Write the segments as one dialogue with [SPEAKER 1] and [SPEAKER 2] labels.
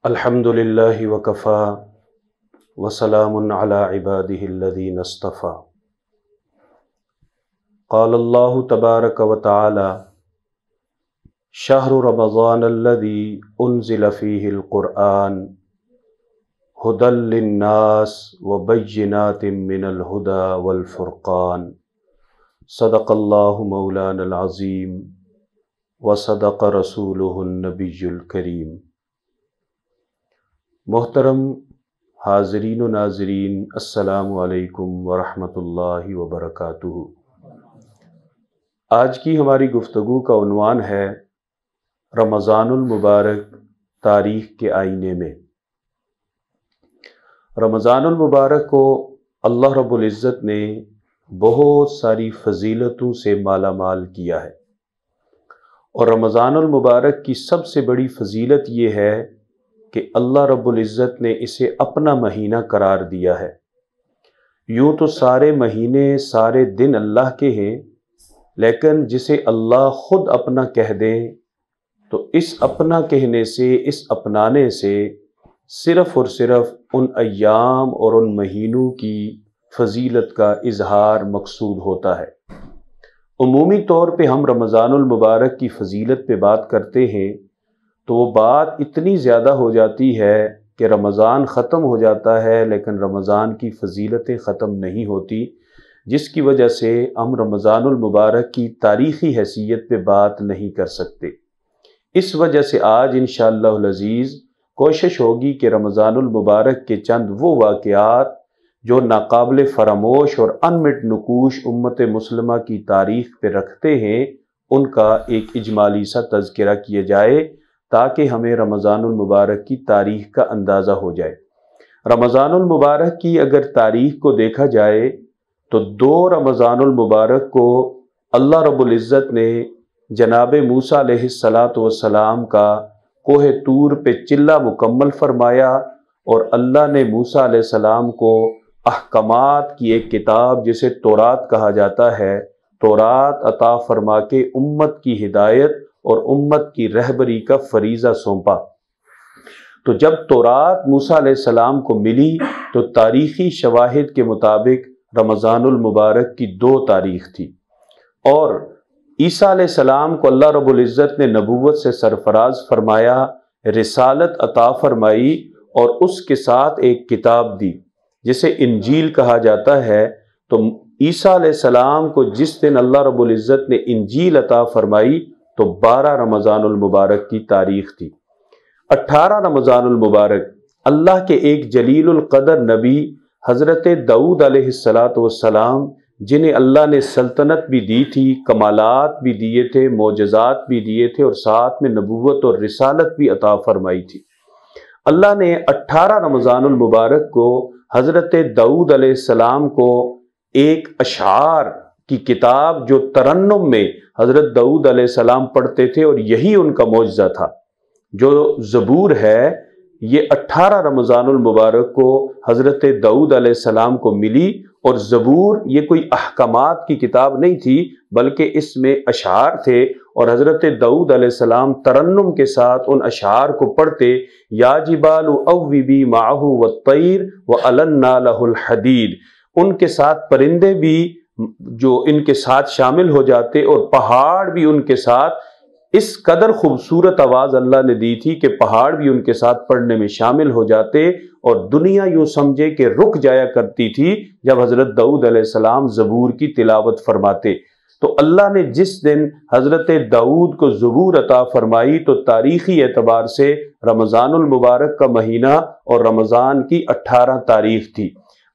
[SPEAKER 1] الحمدللہ وکفا وسلام علی عبادہ الذین اصطفى قال اللہ تبارک وتعالی شہر رمضان الذی انزل فیہ القرآن ھدی للناس وبینات من الھدی والفرقان صدق اللہ مولانا العظیم وصدق رسولہ النبی الکریم۔ محترم حاضرین و ناظرین، السلام علیکم ورحمۃ اللہ وبرکاتہ۔ آج کی ہماری گفتگو کا عنوان ہے رمضان المبارک تاریخ کے آئینے میں۔ رمضان المبارک کو اللہ رب العزت نے بہت ساری فضیلتوں سے مالا مال کیا ہے، اور رمضان المبارک کی سب سے بڑی فضیلت یہ ہے کہ اللہ رب العزت نے اسے اپنا مہینہ قرار دیا ہے۔ یوں تو سارے مہینے سارے دن اللہ کے ہیں، لیکن جسے اللہ خود اپنا کہہ دیں تو اس اپنا کہنے سے، اس اپنانے سے صرف اور صرف ان ایام اور ان مہینوں کی فضیلت کا اظہار مقصود ہوتا ہے۔ عمومی طور پہ ہم رمضان المبارک کی فضیلت پہ بات کرتے ہیں تو وہ بات اتنی زیادہ ہو جاتی ہے کہ رمضان ختم ہو جاتا ہے لیکن رمضان کی فضیلتیں ختم نہیں ہوتی، جس کی وجہ سے ہم رمضان المبارک کی تاریخی حیثیت پہ بات نہیں کر سکتے۔ اس وجہ سے آج انشاءاللہ العزیز کوشش ہوگی کہ رمضان المبارک کے چند وہ واقعات جو ناقابل فراموش اور انمٹ نقوش امت مسلمہ کی تاریخ پہ رکھتے ہیں، ان کا ایک اجمالی سا تذکرہ کیا جائے تاکہ ہمیں رمضان المبارک کی تاریخ کا اندازہ ہو جائے۔ رمضان المبارک کی اگر تاریخ کو دیکھا جائے تو 2 رمضان المبارک کو اللہ رب العزت نے جناب موسیٰ علیہ السلام کا کوہ طور پہ چلہ مکمل فرمایا، اور اللہ نے موسیٰ علیہ السلام کو احکامات کی ایک کتاب جسے تورات کہا جاتا ہے، تورات عطا فرما کے امت کی ہدایت اور امت کی رہبری کا فریضہ سونپا۔ تو جب تورات موسیٰ علیہ السلام کو ملی تو تاریخی شواہد کے مطابق رمضان المبارک کی 2 تاریخ تھی، اور عیسیٰ علیہ السلام کو اللہ رب العزت نے نبوت سے سرفراز فرمایا، رسالت عطا فرمائی، اور اس کے ساتھ ایک کتاب دی جسے انجیل کہا جاتا ہے۔ تو عیسیٰ علیہ السلام کو جس دن اللہ رب العزت نے انجیل عطا فرمائی تو 12 رمضان المبارک کی تاریخ تھی۔ 18 رمضان المبارک اللہ کے ایک جلیل القدر نبی حضرت داؤد علیہ السلام، جنہیں اللہ نے سلطنت بھی دی تھی، کمالات بھی دیے تھے، معجزات بھی دیے تھے، اور ساتھ میں نبوت اور رسالت بھی عطا فرمائی تھی۔ اللہ نے 18 رمضان المبارک کو حضرت داؤد علیہ السلام کو ایک اشعار کی کتاب جو ترنم میں حضرت داؤد علیہ السلام پڑھتے تھے، اور یہی ان کا معجزہ تھا، جو زبور ہے، یہ 18 رمضان المبارک کو حضرت داؤد علیہ السلام کو ملی۔ اور زبور یہ کوئی احکامات کی کتاب نہیں تھی بلکہ اس میں اشعار تھے، اور حضرت داؤد علیہ السلام ترنم کے ساتھ ان اشعار کو پڑھتے، یا جبال اوبی معہ والطیر وَأَلَنَّا لَهُ الْحَدِيدَ، ان کے ساتھ پرندے بھی جو ان کے ساتھ شامل ہو جاتے، اور پہاڑ بھی ان کے ساتھ۔ اس قدر خوبصورت آواز اللہ نے دی تھی کہ پہاڑ بھی ان کے ساتھ پڑھنے میں شامل ہو جاتے، اور دنیا یوں سمجھے کہ رک جایا کرتی تھی جب حضرت داؤد علیہ السلام زبور کی تلاوت فرماتے۔ تو اللہ نے جس دن حضرت داؤد کو زبور عطا فرمائی تو تاریخی اعتبار سے رمضان المبارک کا مہینہ اور رمضان کی 18 تاریخ تھی۔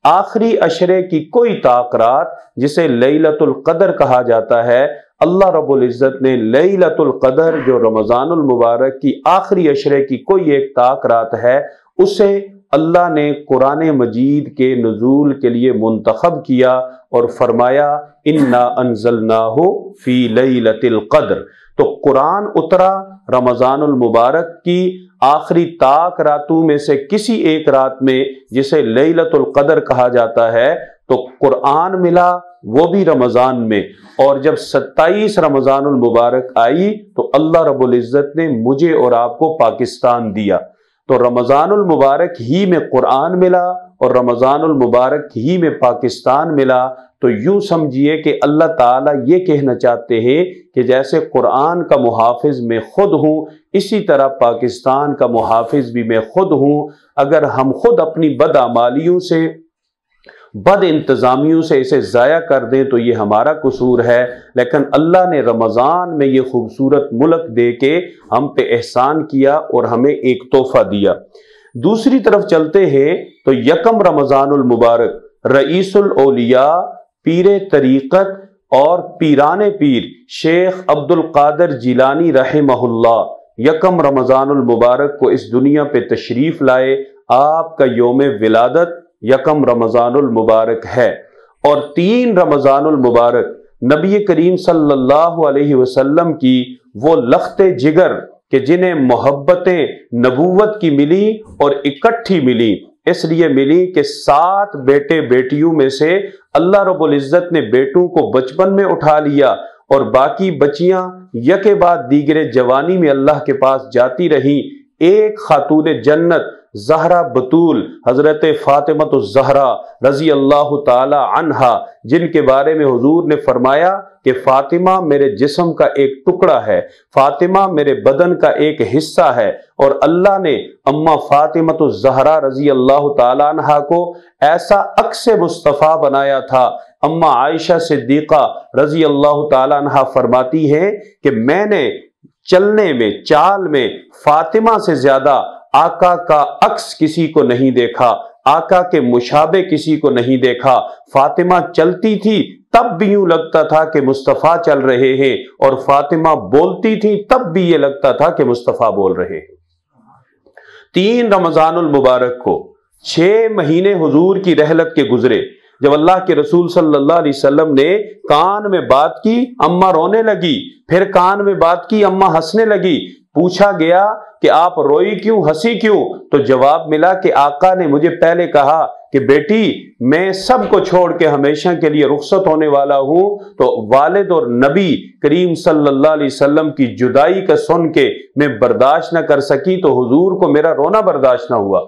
[SPEAKER 1] آخری عشرے کی کوئی طاق رات جسے لیلۃ القدر کہا جاتا ہے، اللہ رب العزت نے لیلۃ القدر جو رمضان المبارک کی آخری عشرے کی کوئی ایک طاق رات ہے، اسے اللہ نے قرآن مجید کے نزول کے لیے منتخب کیا اور فرمایا انا انزلناہ فی لیلۃ القدر۔ تو قرآن اترا رمضان المبارک کی آخری طاق راتوں میں سے کسی ایک رات میں، جسے لیلۃ القدر کہا جاتا ہے، تو قرآن ملا وہ بھی رمضان میں۔ اور جب 27 رمضان المبارک آئی تو اللہ رب العزت نے مجھے اور آپ کو پاکستان دیا۔ تو رمضان المبارک ہی میں قرآن ملا اور رمضان المبارک ہی میں پاکستان ملا، تو یوں سمجھیے کہ اللہ تعالیٰ یہ کہنا چاہتے ہیں کہ جیسے قرآن کا محافظ میں خود ہوں، اسی طرح پاکستان کا محافظ بھی میں خود ہوں۔ اگر ہم خود اپنی بدعمالیوں سے، بد انتظامیوں سے اسے ضائع کر دیں تو یہ ہمارا قصور ہے، لیکن اللہ نے رمضان میں یہ خوبصورت ملک دے کے ہم پہ احسان کیا اور ہمیں ایک تحفہ دیا۔ دوسری طرف چلتے ہیں تو یکم رمضان المبارک رئیس الاولیاء، پیر طریقت اور پیران پیر شیخ عبد القادر جیلانی رحمہ اللہ یکم رمضان المبارک کو اس دنیا پہ تشریف لائے۔ آپ کا یوم ولادت یکم رمضان المبارک ہے، اور 3 رمضان المبارک نبی کریم صلی اللہ علیہ وسلم کی وہ لخت جگر کہ جنہیں محبتیں نبوت کی ملی اور اکٹھی ملی، اس لیے ملی کہ 7 بیٹے بیٹیوں میں سے اللہ رب العزت نے بیٹوں کو بچپن میں اٹھا لیا اور باقی بچیاں یکے بعد دیگرے جوانی میں اللہ کے پاس جاتی رہیں۔ ایک خاتون جنت زہرا بطول حضرت فاطمہ الزہرا رضی اللہ تعالی عنہا، جن کے بارے میں حضور نے فرمایا کہ فاطمہ میرے جسم کا ایک ٹکڑا ہے، فاطمہ میرے بدن کا ایک حصہ ہے، اور اللہ نے اما فاطمہ الزہرا رضی اللہ تعالی عنہا کو ایسا عکس مصطفیٰ بنایا تھا۔ اما عائشہ صدیقہ رضی اللہ تعالی عنہا فرماتی ہیں کہ میں نے چلنے میں، چال میں فاطمہ سے زیادہ آقا کا عکس کسی کو نہیں دیکھا، آقا کے مشابہ کسی کو نہیں دیکھا۔ فاطمہ چلتی تھی تب بھی یوں لگتا تھا کہ مصطفیٰ چل رہے ہیں، اور فاطمہ بولتی تھی تب بھی یہ لگتا تھا کہ مصطفیٰ بول رہے ہیں۔ 3 رمضان المبارک کو 6 مہینے حضور کی رحلت کے گزرے۔ جب اللہ کے رسول صلی اللہ علیہ وسلم نے کان میں بات کی، اماں رونے لگی، پھر کان میں بات کی، اماں ہنسنے لگی۔ پوچھا گیا کہ آپ روئی کیوں، ہنسی کیوں؟ تو جواب ملا کہ آقا نے مجھے پہلے کہا کہ بیٹی میں سب کو چھوڑ کے ہمیشہ کے لیے رخصت ہونے والا ہوں، تو والد اور نبی کریم صلی اللہ علیہ وسلم کی جدائی کا سن کے میں برداشت نہ کر سکی، تو حضور کو میرا رونا برداشت نہ ہوا۔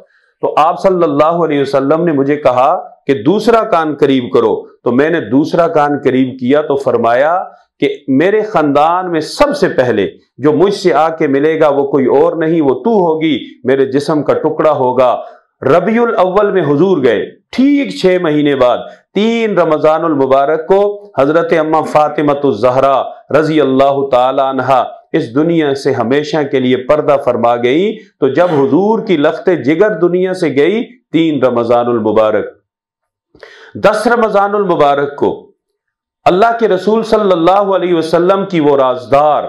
[SPEAKER 1] تو آپ صلی اللہ علیہ وسلم نے مجھے کہا کہ دوسرا کان قریب کرو، تو میں نے دوسرا کان قریب کیا تو فرمایا کہ میرے خاندان میں سب سے پہلے جو مجھ سے آ کے ملے گا وہ کوئی اور نہیں، وہ تو ہوگی، میرے جسم کا ٹکڑا ہوگا۔ ربیع الاول میں حضور گئے، ٹھیک 6 مہینے بعد 3 رمضان المبارک کو حضرت اما فاطمہ الزہرا رضی اللہ تعالی عنہا اس دنیا سے ہمیشہ کے لیے پردہ فرما گئی۔ تو جب حضور کی لخت جگر دنیا سے گئی 3 رمضان المبارک، 10 رمضان المبارک کو اللہ کے رسول صلی اللہ علیہ وسلم کی وہ رازدار،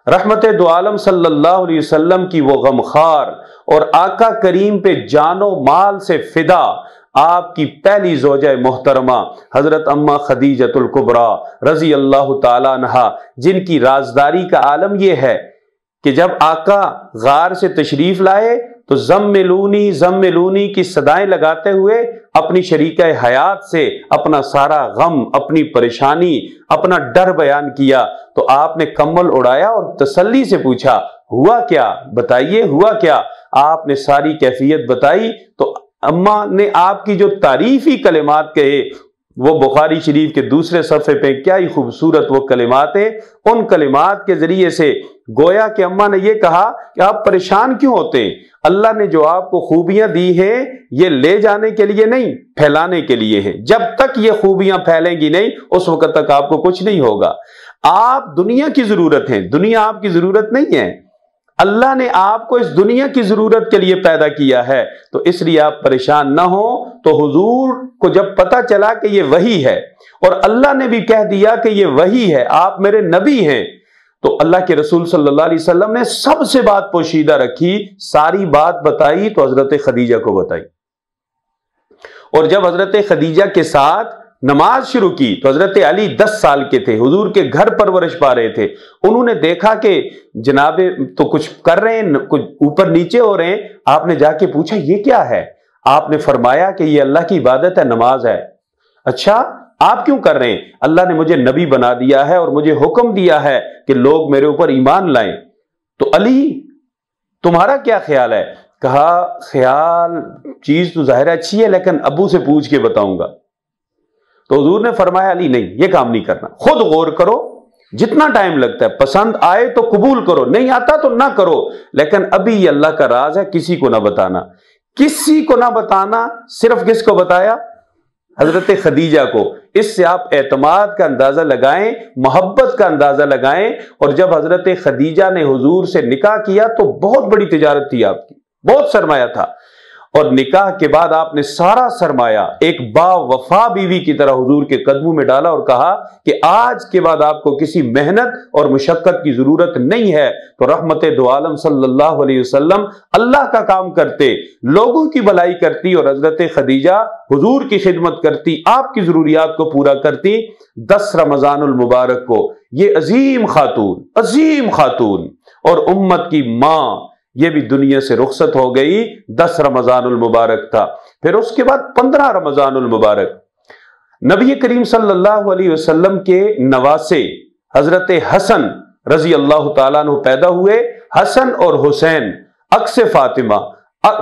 [SPEAKER 1] رحمت دو عالم صلی اللہ علیہ وسلم کی وہ غمخوار اور آقا کریم پہ جان و مال سے فدا آپ کی پہلی زوجہ محترمہ حضرت اما خدیجۃ الکبریٰ رضی اللہ تعالی عنہا، جن کی رازداری کا عالم یہ ہے کہ جب آقا غار سے تشریف لائے تو زملونی زملونی کی صدائیں لگاتے ہوئے اپنی شریکہ حیات سے اپنا سارا غم، اپنی پریشانی، اپنا ڈر بیان کیا، تو آپ نے کمبل اڑایا اور تسلی سے پوچھا ہوا کیا، بتائیے ہوا کیا؟ آپ نے ساری کیفیت بتائی تو اماں نے آپ کی جو تعریفی کلمات کہے، وہ بخاری شریف کے دوسرے صفحے پہ کیا ہی خوبصورت وہ کلمات ہیں۔ ان کلمات کے ذریعے سے گویا کہ اماں نے یہ کہا کہ آپ پریشان کیوں ہوتے ہیں؟ اللہ نے جو آپ کو خوبیاں دی ہیں یہ لے جانے کے لیے نہیں، پھیلانے کے لیے ہے۔ جب تک یہ خوبیاں پھیلیں گی نہیں اس وقت تک آپ کو کچھ نہیں ہوگا۔ آپ دنیا کی ضرورت ہیں، دنیا آپ کی ضرورت نہیں ہے۔ اللہ نے آپ کو اس دنیا کی ضرورت کے لیے پیدا کیا ہے، تو اس لیے آپ پریشان نہ ہو۔ تو حضور کو جب پتا چلا کہ یہ وحی ہے اور اللہ نے بھی کہہ دیا کہ یہ وحی ہے، آپ میرے نبی ہیں، تو اللہ کے رسول صلی اللہ علیہ وسلم نے سب سے بات پوشیدہ رکھی، ساری بات بتائی تو حضرت خدیجہ کو بتائی۔ اور جب حضرت خدیجہ کے ساتھ نماز شروع کی تو حضرت علی 10 سال کے تھے، حضور کے گھر پرورش پا رہے تھے۔ انہوں نے دیکھا کہ جناب تو کچھ کر رہے ہیں، کچھ اوپر نیچے ہو رہے ہیں۔ آپ نے جا کے پوچھا یہ کیا ہے؟ آپ نے فرمایا کہ یہ اللہ کی عبادت ہے، نماز ہے۔ اچھا آپ کیوں کر رہے ہیں؟ اللہ نے مجھے نبی بنا دیا ہے اور مجھے حکم دیا ہے کہ لوگ میرے اوپر ایمان لائیں۔ تو علی تمہارا کیا خیال ہے؟ کہا خیال چیز تو ظاہر اچھی ہے لیکن ابو سے پوچھ کے بتاؤں گا۔ تو حضور نے فرمایا علی نہیں، یہ کام نہیں کرنا، خود غور کرو، جتنا ٹائم لگتا ہے، پسند آئے تو قبول کرو، نہیں آتا تو نہ کرو، لیکن ابھی یہ اللہ کا راز ہے، کسی کو نہ بتانا۔ کسی کو نہ بتانا، صرف کس کو بتایا؟ حضرت خدیجہ کو۔ اس سے آپ اعتماد کا اندازہ لگائیں، محبت کا اندازہ لگائیں۔ اور جب حضرت خدیجہ نے حضور سے نکاح کیا تو بہت بڑی تجارت تھی آپ کی، بہت سرمایہ تھا، اور نکاح کے بعد آپ نے سارا سرمایہ ایک با وفا بیوی کی طرح حضور کے قدموں میں ڈالا اور کہا کہ آج کے بعد آپ کو کسی محنت اور مشقت کی ضرورت نہیں ہے۔ تو رحمت دو عالم صلی اللہ علیہ وسلم اللہ کا کام کرتے، لوگوں کی بھلائی کرتی، اور حضرت خدیجہ حضور کی خدمت کرتی، آپ کی ضروریات کو پورا کرتی۔ 10 رمضان المبارک کو یہ عظیم خاتون اور امت کی ماں یہ بھی دنیا سے رخصت ہو گئی۔ 10 رمضان المبارک تھا، پھر اس کے بعد 15 رمضان المبارک۔ نبی کریم صلی اللہ علیہ وسلم کے نواسے حضرت حسن رضی اللہ تعالیٰ عنہ پیدا ہوئے۔ حسن اور حسین عکس فاطمہ،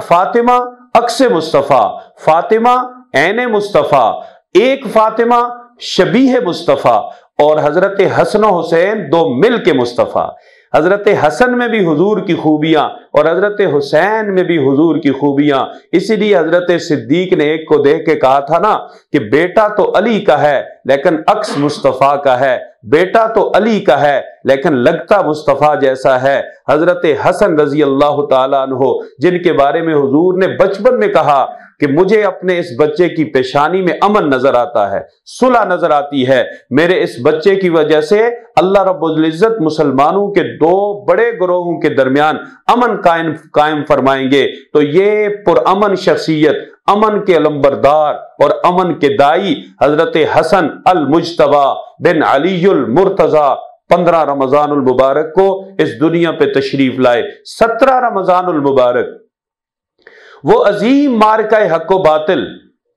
[SPEAKER 1] فاطمہ عکس مصطفیٰ، فاطمہ عین مصطفیٰ، ایک فاطمہ شبیہ مصطفیٰ، اور حضرت حسن و حسین دو مل کے مصطفیٰ۔ حضرت حسن میں بھی حضور کی خوبیاں اور حضرت حسین میں بھی حضور کی خوبیاں۔ اسی لیے حضرت صدیق نے ایک کو دیکھ کے کہا تھا نا کہ بیٹا تو علی کا ہے لیکن عکس مصطفیٰ کا ہے، بیٹا تو علی کا ہے لیکن لگتا مصطفیٰ جیسا ہے۔ حضرت حسن رضی اللہ تعالیٰ عنہ جن کے بارے میں حضور نے بچپن میں کہا کہ مجھے اپنے اس بچے کی پیشانی میں امن نظر آتا ہے، صلح نظر آتی ہے، میرے اس بچے کی وجہ سے اللہ رب العزت مسلمانوں کے 2 بڑے گروہوں کے درمیان امن قائم فرمائیں گے۔ تو یہ پرامن شخصیت، امن کے علمبردار اور امن کے دائی حضرت حسن المجتبی بن علی المرتضی 15 رمضان المبارک کو اس دنیا پہ تشریف لائے۔ 17 رمضان المبارک وہ عظیم معرکہ حق و باطل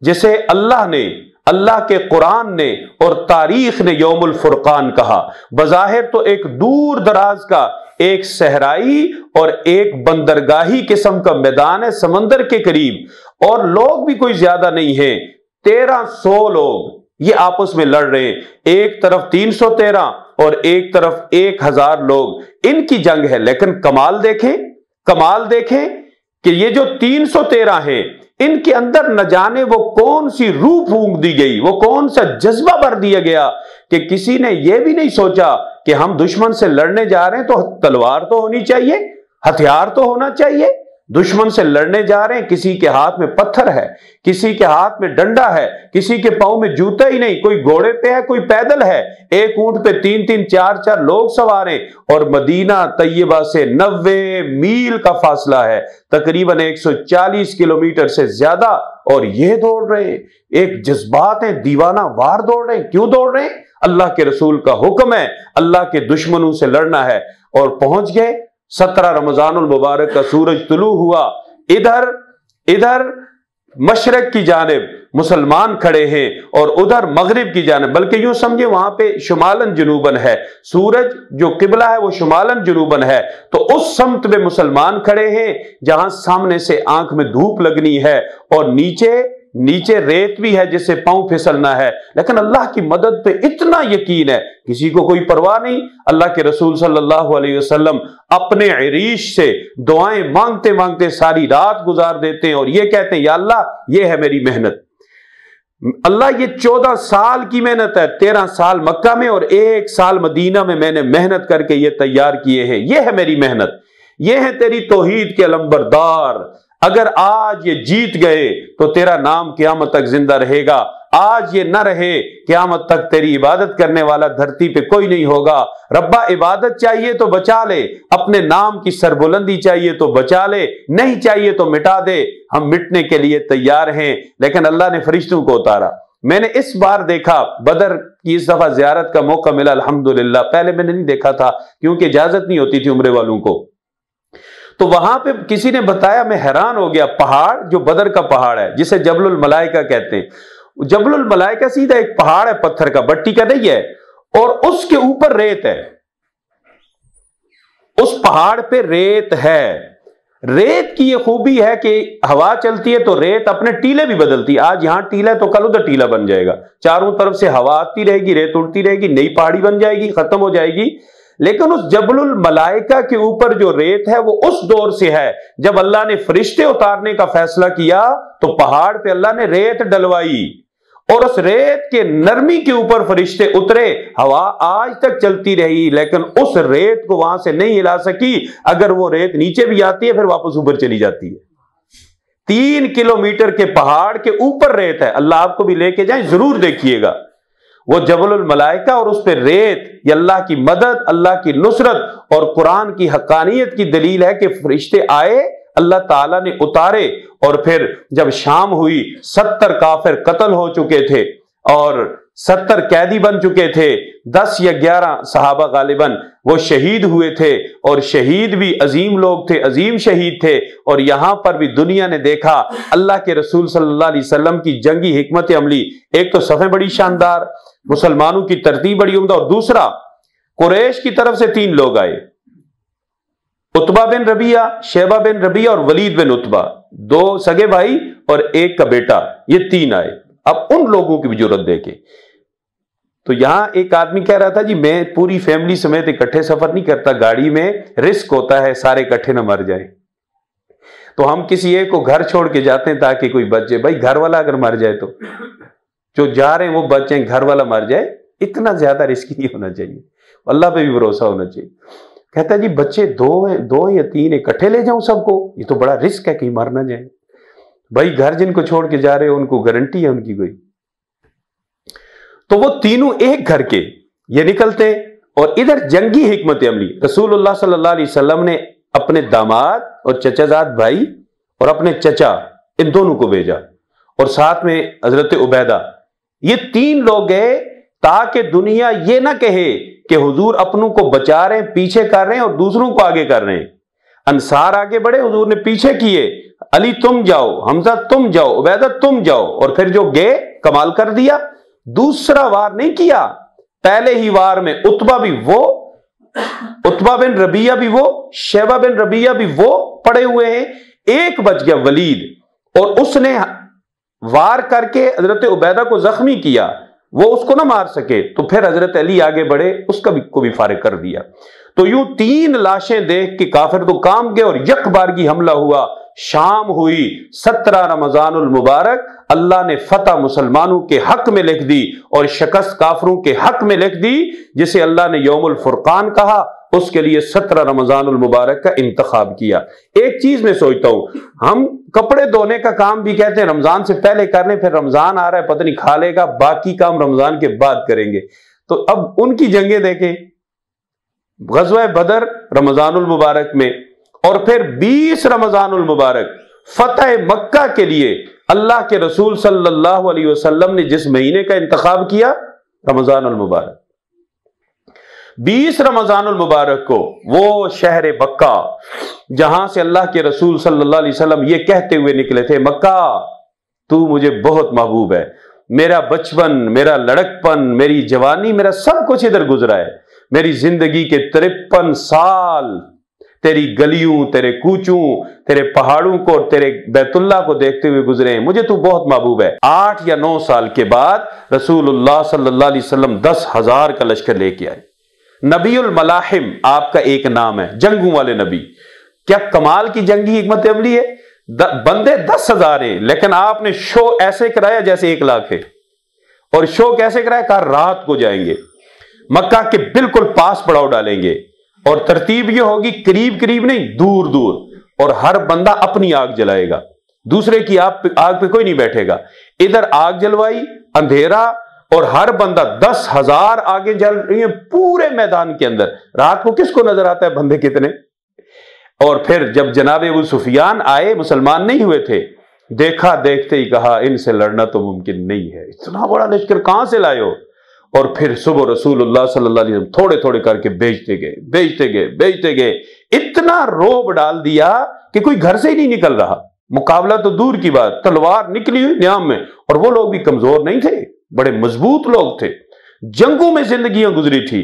[SPEAKER 1] جسے اللہ کے قرآن نے اور تاریخ نے یوم الفرقان کہا۔ بظاہر تو ایک دور دراز کا ایک صحرائی اور ایک بندرگاہی قسم کا میدان ہے، سمندر کے قریب، اور لوگ بھی کوئی زیادہ نہیں ہیں، 1300 لوگ یہ آپس میں لڑ رہے ہیں، ایک طرف 313 اور ایک طرف 1000 لوگ، ان کی جنگ ہے۔ لیکن کمال دیکھیں کہ یہ جو 313 ہیں ان کے اندر نہ جانے وہ کون سی روح پھونک دی گئی، وہ کون سا جذبہ بھر دیا گیا کہ کسی نے یہ بھی نہیں سوچا کہ ہم دشمن سے لڑنے جا رہے ہیں تو تلوار تو ہونی چاہیے، ہتھیار تو ہونا چاہیے۔ دشمن سے لڑنے جا رہے ہیں، کسی کے ہاتھ میں پتھر ہے، کسی کے ہاتھ میں ڈنڈا ہے، کسی کے پاؤں میں جوتا ہی نہیں، کوئی گھوڑے پہ ہے، کوئی پیدل ہے، ایک اونٹ پہ 3-3 4-4 لوگ سوار ہیں، اور مدینہ طیبہ سے 90 میل کا فاصلہ ہے، تقریباً 140 کلومیٹر سے زیادہ، اور یہ دوڑ رہے ہیں، ایک جذبات ہیں، دیوانہ وار دوڑ رہے ہیں۔ کیوں دوڑ رہے ہیں؟ اللہ کے رسول کا حکم ہے، اللہ کے دشمنوں سے لڑنا ہے، اور پہنچ گئے۔ 17 رمضان المبارک کا سورج طلوع ہوا، ادھر مشرق کی جانب مسلمان کھڑے ہیں اور ادھر مغرب کی جانب، بلکہ یوں سمجھے وہاں پہ شمالن جنوبن ہے، سورج جو قبلہ ہے وہ شمالن جنوبن ہے، تو اس سمت میں مسلمان کھڑے ہیں جہاں سامنے سے آنکھ میں دھوپ لگنی ہے، اور نیچے ریت بھی ہے جس سے پاؤں پھسلنا ہے، لیکن اللہ کی مدد پہ اتنا یقین ہے، کسی کو کوئی پرواہ نہیں۔ اللہ کے رسول صلی اللہ علیہ وسلم اپنے عریش سے دعائیں مانگتے مانگتے ساری رات گزار دیتے ہیں، اور یہ کہتے ہیں یا اللہ یہ ہے میری محنت، اللہ یہ 14 سال کی محنت ہے، 13 سال مکہ میں اور 1 سال مدینہ میں میں نے محنت کر کے یہ تیار کیے ہیں، یہ ہے میری محنت، یہ ہے تیری توحید کے علمبردار۔ اگر آج یہ جیت گئے تو تیرا نام قیامت تک زندہ رہے گا، آج یہ نہ رہے قیامت تک تیری عبادت کرنے والا دھرتی پہ کوئی نہیں ہوگا۔ ربا عبادت چاہیے تو بچا لے، اپنے نام کی سربلندی چاہیے تو بچا لے، نہیں چاہیے تو مٹا دے، ہم مٹنے کے لیے تیار ہیں۔ لیکن اللہ نے فرشتوں کو اتارا۔ میں نے اس بار دیکھا، بدر کی اس دفعہ زیارت کا موقع ملا الحمدللہ، پہلے میں نے نہیں دیکھا تھا کیونکہ اجازت نہیں ہوتی تھی عمرے والوں کو، تو وہاں پہ کسی نے بتایا، میں حیران ہو گیا، پہاڑ جو بدر کا پہاڑ ہے جسے جبل الملائکہ کہتے ہیں، جبل الملائکہ سیدھا ایک پہاڑ ہے پتھر کا، بٹی کا نہیں ہے، اور اس کے اوپر ریت ہے، اس پہاڑ پہ ریت ہے، ریت کی یہ خوبی ہے کہ ہوا چلتی ہے تو ریت اپنے ٹیلے بھی بدلتی ہے، آج یہاں ٹیلا ہے تو کل ادھر ٹیلا بن جائے گا، چاروں طرف سے ہوا آتی رہے گی، ریت اڑتی رہے گی، نئی پہاڑی بن جائے گی، ختم ہو جائے گی۔ لیکن اس جبل الملائکہ کے اوپر جو ریت ہے وہ اس دور سے ہے جب اللہ نے فرشتے اتارنے کا فیصلہ کیا تو پہاڑ پہ اللہ نے ریت ڈلوائی، اور اس ریت کے نرمی کے اوپر فرشتے اترے، ہوا آج تک چلتی رہی لیکن اس ریت کو وہاں سے نہیں ہلا سکی۔ اگر وہ ریت نیچے بھی آتی ہے پھر واپس اوپر چلی جاتی ہے۔ 3 کلومیٹر کے پہاڑ کے اوپر ریت ہے، اللہ آپ کو بھی لے کے جائیں، ضرور دیکھیے گا وہ جبل الملائکہ، اور اس پہ ریت، یہ اللہ کی مدد، اللہ کی نصرت اور قرآن کی حقانیت کی دلیل ہے کہ فرشتے آئے، اللہ تعالیٰ نے اتارے، اور پھر جب شام ہوئی 70 کافر قتل ہو چکے تھے اور 70 قیدی بن چکے تھے، 10 یا 11 صحابہ غالباً وہ شہید ہوئے تھے، اور شہید بھی عظیم لوگ تھے، عظیم شہید تھے۔ اور یہاں پر بھی دنیا نے دیکھا اللہ کے رسول صلی اللہ علیہ وسلم کی جنگی حکمت عملی، ایک تو صفیں بڑی شاندار، مسلمانوں کی ترتیب بڑی عمدہ، اور دوسرا قریش کی طرف سے 3 لوگ آئے، عتبہ بن ربیعہ، شیبہ بن ربیعہ اور ولید بن عتبہ، 2 سگے بھائی اور 1 کا بیٹا، یہ 3 آئے۔ اب ان لوگوں کی بھی جرات دیکھیں۔ تو یہاں ایک آدمی کہہ رہا تھا جی میں پوری فیملی سمیت اکٹھے سفر نہیں کرتا، گاڑی میں رسک ہوتا ہے، سارے اکٹھے نہ مر جائیں، تو ہم کسی ایک کو گھر چھوڑ کے جاتے ہیں تاکہ کوئی بچ جائے۔ بھائی گھر والا اگر مر جائے تو جو جا رہے ہیں وہ بچ جائیں، گھر والا مر جائے، اتنا زیادہ رسک نہیں ہونا چاہیے، اللہ پہ بھی بھروسہ ہونا چاہیے۔ کہتا ہے جی بچے 2 یا 3 اکٹھے لے جاؤں سب کو، یہ تو بڑا رسک ہے کہیں مر نہ جائیں۔ بھائی گھر جن کو چھوڑ کے جا رہے ہیں ان کو گارنٹی ہے ان کی کوئی؟ تو وہ تینوں ایک گھر کے یہ نکلتے، اور ادھر جنگی حکمت عملی رسول اللہ صلی اللہ علیہ وسلم نے اپنے داماد اور چچا زاد بھائی اور اپنے چچا ان دونوں کو بھیجا، اور ساتھ میں حضرت عبیدہ، یہ 3 لوگ گئے تاکہ دنیا یہ نہ کہے کہ حضور اپنوں کو بچا رہے ہیں، پیچھے کر رہے ہیں اور دوسروں کو آگے کر رہے ہیں۔ انصار آگے بڑھے، حضور نے پیچھے کیے، علی تم جاؤ، حمزہ تم جاؤ، عبیدہ تم جاؤ، اور پھر جو گئے کمال کر دیا، دوسرا وار نہیں کیا، پہلے ہی وار میں عتبہ بھی وہ، عتبہ بن ربیعہ بھی وہ، شیبہ بن ربیعہ بھی وہ پڑے ہوئے ہیں، ایک بچ گیا ولید، اور اس نے وار کر کے حضرت عبیدہ کو زخمی کیا، وہ اس کو نہ مار سکے، تو پھر حضرت علی آگے بڑھے، اس کو بھی فارغ کر دیا۔ تو یوں 3 لاشیں دیکھ کے کافر تو کام گئے، اور یک بارگی حملہ ہوا، شام ہوئی، 17 رمضان المبارک، اللہ نے فتح مسلمانوں کے حق میں لکھ دی اور شکست کافروں کے حق میں لکھ دی، جسے اللہ نے یوم الفرقان کہا، اس کے لیے 17 رمضان المبارک کا انتخاب کیا۔ ایک چیز میں سوچتا ہوں، ہم کپڑے دھونے کا کام بھی کہتے ہیں رمضان سے پہلے کر لیں، پھر رمضان آ رہا ہے پتہ نہیں کھا لے گا، باقی کام رمضان کے بعد کریں گے۔ تو اب ان کی جنگیں دیکھیں، غزوہ بدر رمضان المبارک میں، اور پھر 20 رمضان المبارک فتح مکہ کے لیے اللہ کے رسول صلی اللہ علیہ وسلم نے جس مہینے کا انتخاب کیا، رمضان المبارک، 20 رمضان المبارک کو وہ شہر مکہ جہاں سے اللہ کے رسول صلی اللہ علیہ وسلم یہ کہتے ہوئے نکلے تھے، مکہ تو مجھے بہت محبوب ہے، میرا بچپن، میرا لڑکپن، میری جوانی، میرا سب کچھ ادھر گزرا ہے، میری زندگی کے 53 سال تیری گلیوں، تیرے کوچوں، تیرے پہاڑوں کو اور تیرے بیت اللہ کو دیکھتے ہوئے گزرے ہیں، مجھے تو بہت محبوب ہے۔ 8 یا 9 سال کے بعد رسول اللہ صلی اللہ علیہ وسلم 10,000 کا لشکر لے کے آئے۔ نبی الملاحم آپ کا ایک نام ہے، جنگوں والے نبی۔ کیا کمال کی جنگی حکمت عملی ہے، بندے 10,000 ہیں لیکن آپ نے شو ایسے کرایا جیسے 1 لاکھ ہے، اور شو کیسے کرایا، کہا رات کو جائیں گے، مکہ کے بالکل پاس پڑاؤ ڈالیں گے، اور ترتیب یہ ہوگی قریب قریب نہیں، دور دور، اور ہر بندہ اپنی آگ جلائے گا، دوسرے کی آگ پہ کوئی نہیں بیٹھے گا۔ ادھر آگ جلوائی، اندھیرا، اور ہر بندہ 10,000 آگے جل رہی ہیں پورے میدان کے اندر، رات کو کس کو نظر آتا ہے بندے کتنے؟ اور پھر جب جناب ابو سفیان آئے، مسلمان نہیں ہوئے تھے، دیکھا، دیکھتے ہی کہا ان سے لڑنا تو ممکن نہیں ہے، اتنا بڑا لشکر کہاں سے لائے ہو؟ اور پھر صبح رسول اللہ صلی اللہ علیہ وسلم تھوڑے تھوڑے کر کے بیچتے گئے، اتنا روب ڈال دیا کہ کوئی گھر سے ہی نہیں نکل رہا، مقابلہ تو دور کی بات، تلوار نکلی ہوئی نیام میں، اور وہ لوگ بھی کمزور نہیں تھے، بڑے مضبوط لوگ تھے، جنگوں میں زندگیاں گزری تھی،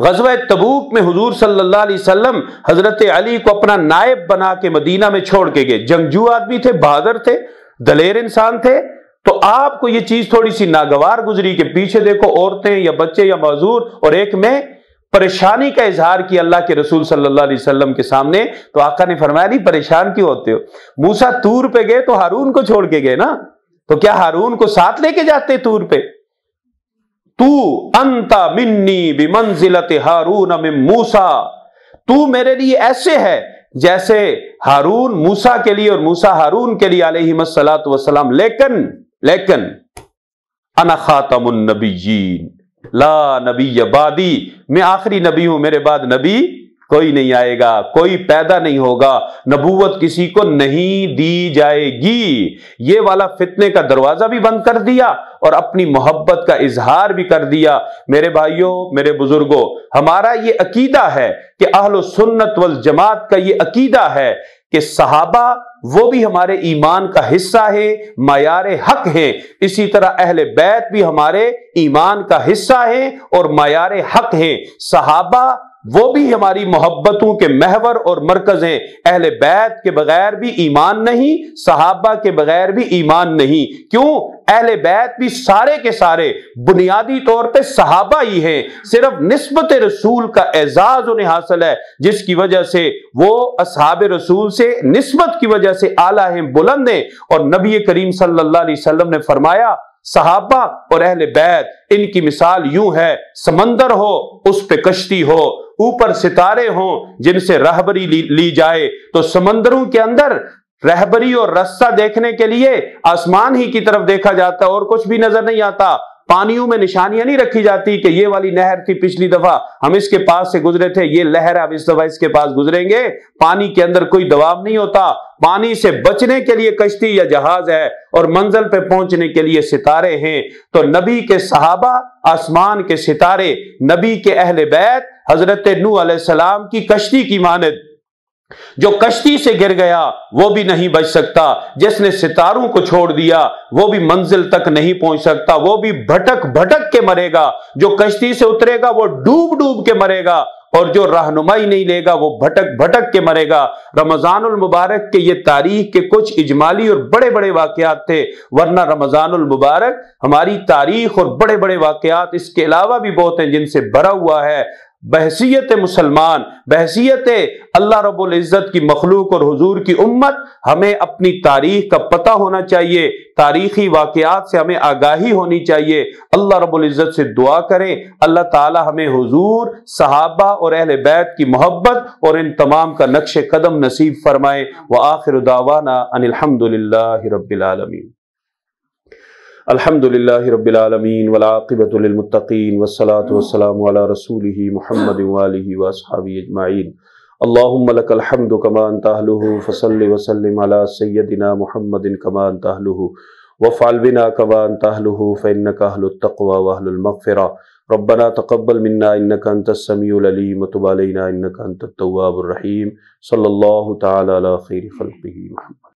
[SPEAKER 1] غزوہ تبوک میں حضور صلی اللہ علیہ وسلم حضرت علی کو اپنا نائب بنا کے مدینہ میں چھوڑ کے گئے. جنگجو آدمی تھے، بہادر تھے، دلیر انسان تھے. تو آپ کو یہ چیز تھوڑی سی ناگوار گزری کہ پیچھے دیکھو عورتیں یا بچے یا معذور، اور ایک میں پریشانی کا اظہار کیا اللہ کے رسول صلی اللہ علیہ وسلم کے سامنے. تو آقا نے فرمایا نہیں پریشان کیوں ہوتے ہو؟ موسیٰ طور پہ گئے تو ہارون کو چھوڑ کے گئے نا، تو کیا ہارون کو ساتھ لے کے جاتے طور پہ؟ تو انت منی بمنزلت ہارون من موسیٰ، تو میرے لیے ایسے ہے جیسے ہارون موسیٰ کے لیے اور موسیٰ ہارون کے لیے علیہم الصلاۃ والسلام. لیکن انا خاتم النبیین لا نبی بعدی، میں آخری نبی ہوں، میرے بعد نبی کوئی نہیں آئے گا، کوئی پیدا نہیں ہوگا، نبوت کسی کو نہیں دی جائے گی. یہ والا فتنے کا دروازہ بھی بند کر دیا اور اپنی محبت کا اظہار بھی کر دیا. میرے بھائیوں، میرے بزرگوں، ہمارا یہ عقیدہ ہے کہ اہل سنت والجماعت کا یہ عقیدہ ہے کہ صحابہ وہ بھی ہمارے ایمان کا حصہ ہے، معیار حق ہے. اسی طرح اہل بیت بھی ہمارے ایمان کا حصہ ہے اور معیار حق ہے. صحابہ وہ بھی ہماری محبتوں کے محور اور مرکز ہیں. اہل بیت کے بغیر بھی ایمان نہیں، صحابہ کے بغیر بھی ایمان نہیں. کیوں؟ اہل بیت بھی سارے کے سارے بنیادی طور پہ صحابہ ہی ہیں. صرف نسبت رسول کا اعزاز انہیں حاصل ہے، جس کی وجہ سے وہ اصحاب رسول سے نسبت کی وجہ سے اعلیٰ ہیں، بلند ہیں. اور نبی کریم صلی اللہ علیہ وسلم نے فرمایا صحابہ اور اہل بیت ان کی مثال یوں ہے، سمندر ہو اس پہ کشتی ہو، اوپر ستارے ہوں جن سے رہبری لی جائے. تو سمندروں کے اندر رہبری اور رستہ دیکھنے کے لیے آسمان ہی کی طرف دیکھا جاتا ہے اور کچھ بھی نظر نہیں آتا. پانیوں میں نشانیاں نہیں رکھی جاتی کہ یہ والی نہر تھی، پچھلی دفعہ ہم اس کے پاس سے گزرے تھے، یہ لہر اب اس دفعہ اس کے پاس گزریں گے. پانی کے اندر کوئی دوام نہیں ہوتا. پانی سے بچنے کے لیے کشتی یا جہاز ہے اور منزل پہ پہنچنے کے لیے ستارے ہیں. تو نبی کے صحابہ آسمان کے ستارے، نبی کے اہل بیت حضرت نوح علیہ السلام کی کشتی کی مانند. جو کشتی سے گر گیا وہ بھی نہیں بچ سکتا، جس نے ستاروں کو چھوڑ دیا وہ بھی منزل تک نہیں پہنچ سکتا، وہ بھی بھٹک بھٹک کے مرے گا. جو کشتی سے اترے گا وہ ڈوب ڈوب کے مرے گا، اور جو رہنمائی نہیں لے گا وہ بھٹک بھٹک کے مرے گا. رمضان المبارک کے یہ تاریخ کے کچھ اجمالی اور بڑے بڑے واقعات تھے، ورنہ رمضان المبارک ہماری تاریخ اور بڑے بڑے واقعات اس کے علاوہ بھی بہت ہیں جن سے بھرا ہوا ہے. بحیثیت مسلمان، بحیثیت اللہ رب العزت کی مخلوق اور حضور کی امت، ہمیں اپنی تاریخ کا پتہ ہونا چاہیے، تاریخی واقعات سے ہمیں آگاہی ہونی چاہیے. اللہ رب العزت سے دعا کریں اللہ تعالی ہمیں حضور، صحابہ اور اہل بیت کی محبت اور ان تمام کا نقش قدم نصیب فرمائے. وآخر دعوانا ان الحمد للہ رب العالمین. الحمد للہ رب العالمین والعاقبۃ للمتقین والصلاة والسلام علی رسولہ محمد وآلہ واصحابہ اجمعین. اللہم لک الحمد کما انت اہلہ فصل وسلم علی سیدنا محمد کما انت اہلہ وافعل بنا کما انت اہلہ فانک اہل التقوی واہل المغفرہ. ربنا تقبل منا انک انت السمیع العلیم وتب علینا انک انت التواب الرحیم. صلی اللہ تعالی علی خیر خلقہ محمد.